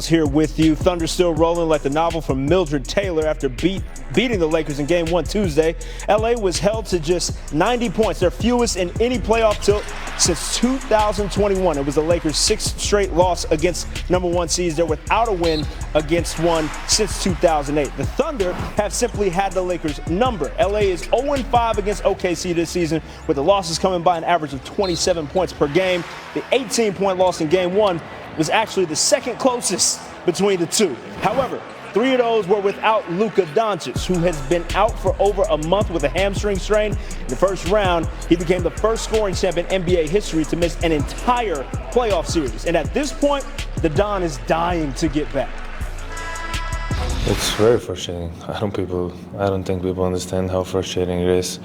Here with you. Thunder still rolling like the novel from Mildred Taylor after beating the Lakers in Game 1 Tuesday. LA was held to just 90 points, their fewest in any playoff tilt since 2021. It was the Lakers' sixth straight loss against number one seeds. They're without a win against one since 2008. The Thunder have simply had the Lakers' number. LA is 0-5 against OKC this season, with the losses coming by an average of 27 points per game. The 18-point loss in Game 1 was actually the second closest between the two. However, three of those were without Luka Doncic, who has been out for over a month with a hamstring strain. In the first round, he became the first scoring champ in NBA history to miss an entire playoff series. And at this point, the Don is dying to get back. It's very frustrating. I don't think people understand how frustrating it is.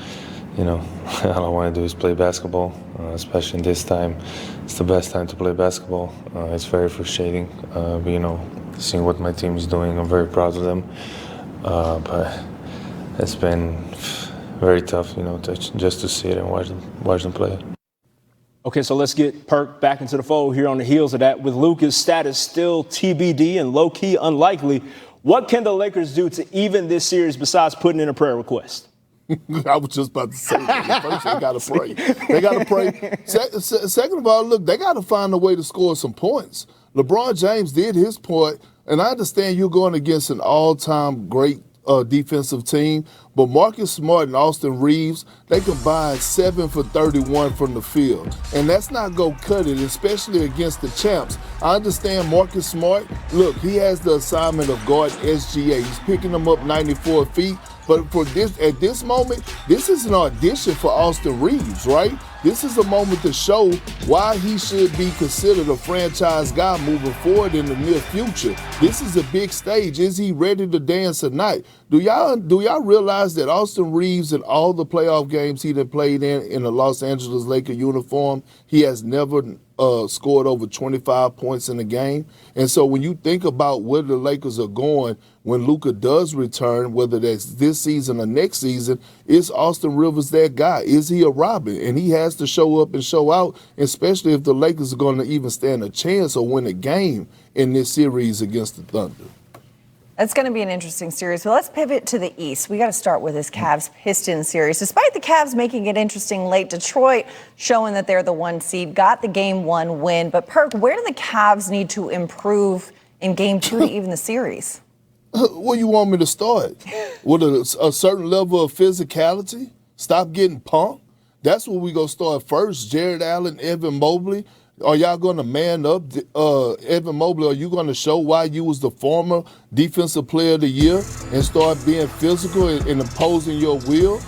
You know, all I want to do is play basketball, especially in this time. It's the best time to play basketball. It's very frustrating, but, you know, seeing what my team is doing, I'm very proud of them. But it's been very tough, you know, just to see it and watch them play. Okay, so let's get Perk back into the fold here on the heels of that. With Luka's status still TBD and low-key unlikely, what can the Lakers do to even this series besides putting in a prayer request? I was just about to say that. First, they got to pray. They got to pray. Second of all, look, they got to find a way to score some points. LeBron James did his part, and I understand you're going against an all-time great defensive team, but Marcus Smart and Austin Reeves, they combined 7 for 31 from the field. And that's not going to cut it, especially against the champs. I understand Marcus Smart. Look, he has the assignment of guard SGA. He's picking them up 94 feet. But at this moment, this is an audition for Austin Reeves, right? This is a moment to show why he should be considered a franchise guy moving forward in the near future. This is a big stage. Is he ready to dance or not? Do y'all realize that Austin Reeves, in all the playoff games he done played in the Los Angeles Lakers uniform, he has never scored over 25 points in a game? And so when you think about where the Lakers are going when Luka does return, whether that's this season or next season, is Austin Rivers that guy? Is he a Robin? And he has to show up and show out, especially if the Lakers are going to even stand a chance or win a game in this series against the Thunder. It's going to be an interesting series. So let's pivot to the East. We got to start with this Cavs-Pistons series. Despite the Cavs making it interesting late, Detroit showing that they're the one seed, got the Game 1 win. But, Perk, where do the Cavs need to improve in Game 2 to even the series? Where you want me to start? With a certain level of physicality? Stop getting punked? That's where we going to start first. Jared Allen, Evan Mobley. Are y'all going to man up? Evan Mobley, are you going to show why you was the former Defensive Player of the Year and start being physical and imposing your will?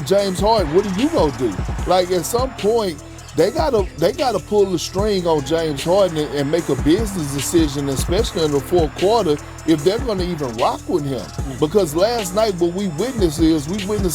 James Harden, what are you going to do? Like, at some point, they gotta pull the string on James Harden and make a business decision, especially in the fourth quarter, if they're going to even rock with him. Because last night what we witnessed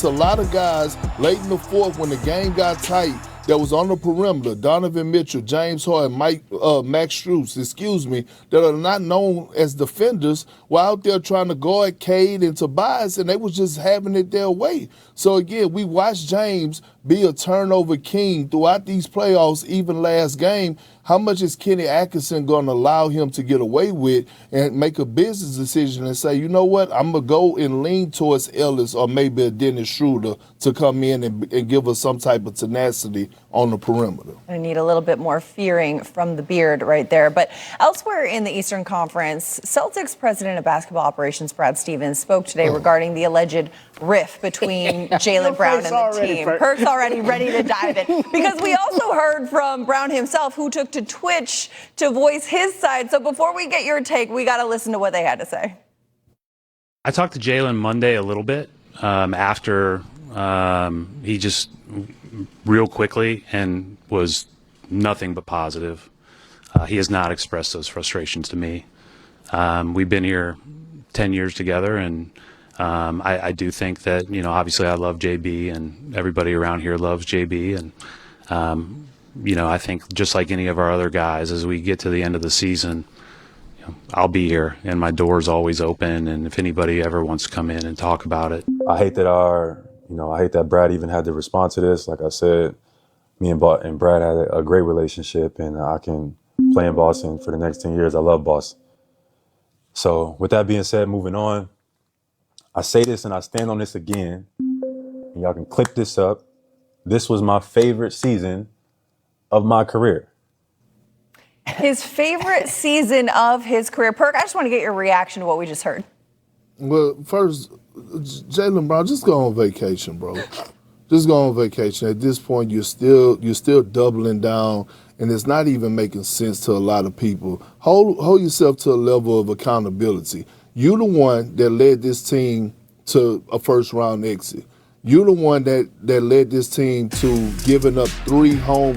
a lot of guys late in the fourth when the game got tight that was on the perimeter, Donovan Mitchell, James Harden, Max Strus, that are not known as defenders, were out there trying to guard Cade and Tobias, and they was just having it their way. So again, we watched James be a turnover king throughout these playoffs, even last game. How much is Kenny Atkinson going to allow him to get away with and make a business decision and say, you know what, I'm going to go and lean towards Ellis or maybe a Dennis Schroeder to come in and give us some type of tenacity on the perimeter. I need a little bit more fearing from the beard right there. But elsewhere in the Eastern Conference, Celtics president of basketball operations, Brad Stevens, spoke today regarding the alleged rift between Jaylen Brown and the team. Perk's already ready to dive in. Because we also heard from Brown himself, who took to Twitch to voice his side. So before we get your take, we got to listen to what they had to say. I talked to Jaylen Monday a little bit after he just real quickly and was nothing but positive. He has not expressed those frustrations to me. We've been here 10 years together, and I do think that, you know, obviously I love JB and everybody around here loves JB. And, you know, I think just like any of our other guys, as we get to the end of the season, you know, I'll be here and my door's always open. And if anybody ever wants to come in and talk about it. I hate that Brad even had to respond to this. Like I said, me and Brad had a great relationship, and I can play in Boston for the next 10 years. I love Boston. So with that being said, moving on, I say this and I stand on this again, and y'all can clip this up. This was my favorite season of my career. His favorite season of his career. Perk, I just want to get your reaction to what we just heard. Well, first, Jaylen Brown, just go on vacation, bro. Just go on vacation. At this point, you're still doubling down, and it's not even making sense to a lot of people. Hold yourself to a level of accountability. You're the one that led this team to a first-round exit. You're the one that led this team to giving up three home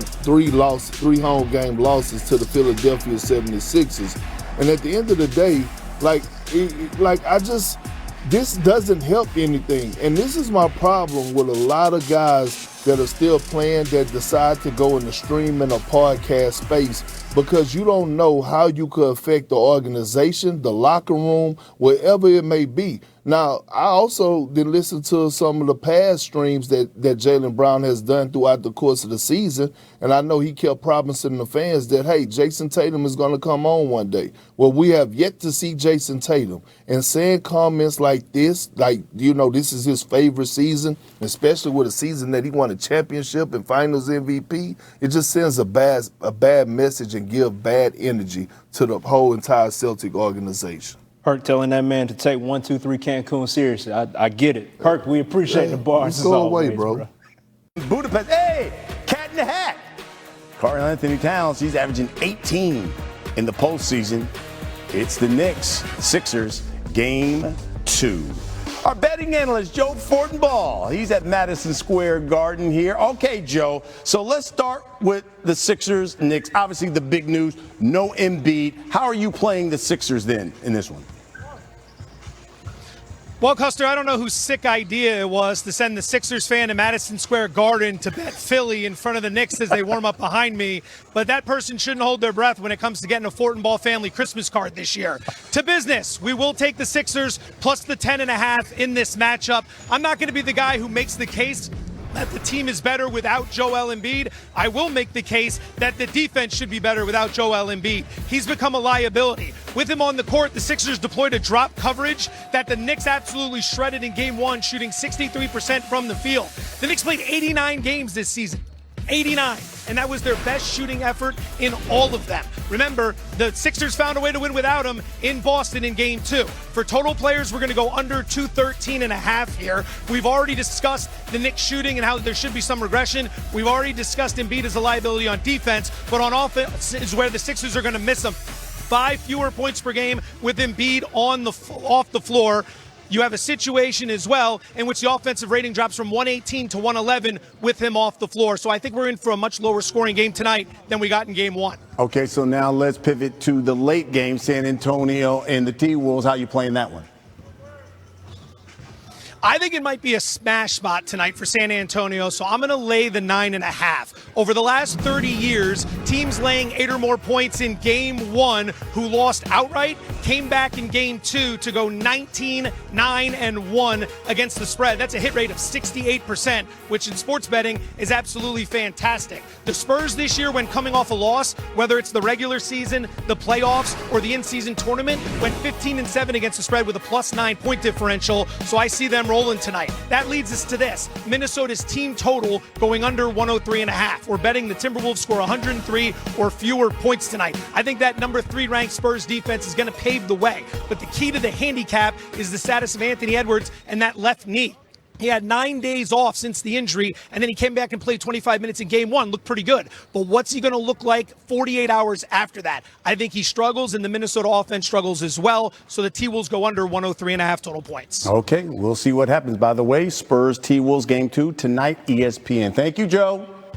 game losses to the Philadelphia 76ers. And at the end of the day, this doesn't help anything. And this is my problem with a lot of guys that are still playing that decide to go in the streaming or podcast space, because you don't know how you could affect the organization, the locker room, wherever it may be. Now, I also did listen to some of the past streams that Jaylen Brown has done throughout the course of the season, and I know he kept promising the fans that, hey, Jason Tatum is going to come on one day. Well, we have yet to see Jason Tatum. And saying comments like this, this is his favorite season, especially with a season that he won a championship and finals MVP, it just sends a bad message and give bad energy to the whole entire Celtic organization. Perk telling that man to take 1, 2, 3 Cancun seriously. I get it. Perk, we appreciate the bars. Go away, bro. Budapest, hey, cat in the hat. Karl Anthony Towns, he's averaging 18 in the postseason. It's the Knicks, Sixers, Game 2. Our betting analyst, Joe Fortenbaugh, he's at Madison Square Garden here. Okay, Joe, so let's start with the Sixers, Knicks. Obviously, the big news, no Embiid. How are you playing the Sixers then in this one? Well, Custer, I don't know whose sick idea it was to send the Sixers fan to Madison Square Garden to bet Philly in front of the Knicks as they warm up behind me, but that person shouldn't hold their breath when it comes to getting a Fortenbaugh family Christmas card this year. To business, we will take the Sixers plus the 10.5 in this matchup. I'm not going to be the guy who makes the case that the team is better without Joel Embiid. I will make the case that the defense should be better without Joel Embiid. He's become a liability. With him on the court, the Sixers deployed a drop coverage that the Knicks absolutely shredded in Game 1, shooting 63% from the field. The Knicks played 89 games this season. 89. And that was their best shooting effort in all of them. Remember, the Sixers found a way to win without him in Boston in Game 2. For total players, we're going to go under 213.5 here. We've already discussed the Knicks shooting and how there should be some regression. We've already discussed Embiid as a liability on defense, but on offense is where the Sixers are going to miss him. 5 fewer points per game with Embiid off the floor. You have a situation as well in which the offensive rating drops from 118 to 111 with him off the floor. So I think we're in for a much lower scoring game tonight than we got in Game 1. Okay, so now let's pivot to the late game, San Antonio and the T-Wolves. How you playing that one? I think it might be a smash spot tonight for San Antonio, so I'm going to lay the 9.5. Over the last 30 years, teams laying 8 or more points in Game 1 who lost outright came back in Game 2 to go 19-9-1 against the spread. That's a hit rate of 68%, which in sports betting is absolutely fantastic. The Spurs this year, when coming off a loss, whether it's the regular season, the playoffs, or the in-season tournament, went 15-7 against the spread with a +9 point differential, so I see them rolling tonight. That leads us to this. Minnesota's team total going under 103.5. We're betting the Timberwolves score 103 or fewer points tonight. I think that number 3 ranked Spurs defense is going to pave the way. But the key to the handicap is the status of Anthony Edwards and that left knee. He had 9 days off since the injury, and then he came back and played 25 minutes in Game 1. Looked pretty good. But what's he going to look like 48 hours after that? I think he struggles, and the Minnesota offense struggles as well. So the T-Wolves go under 103.5 total points. Okay, we'll see what happens. By the way, Spurs T-Wolves Game 2 tonight, ESPN. Thank you, Joe.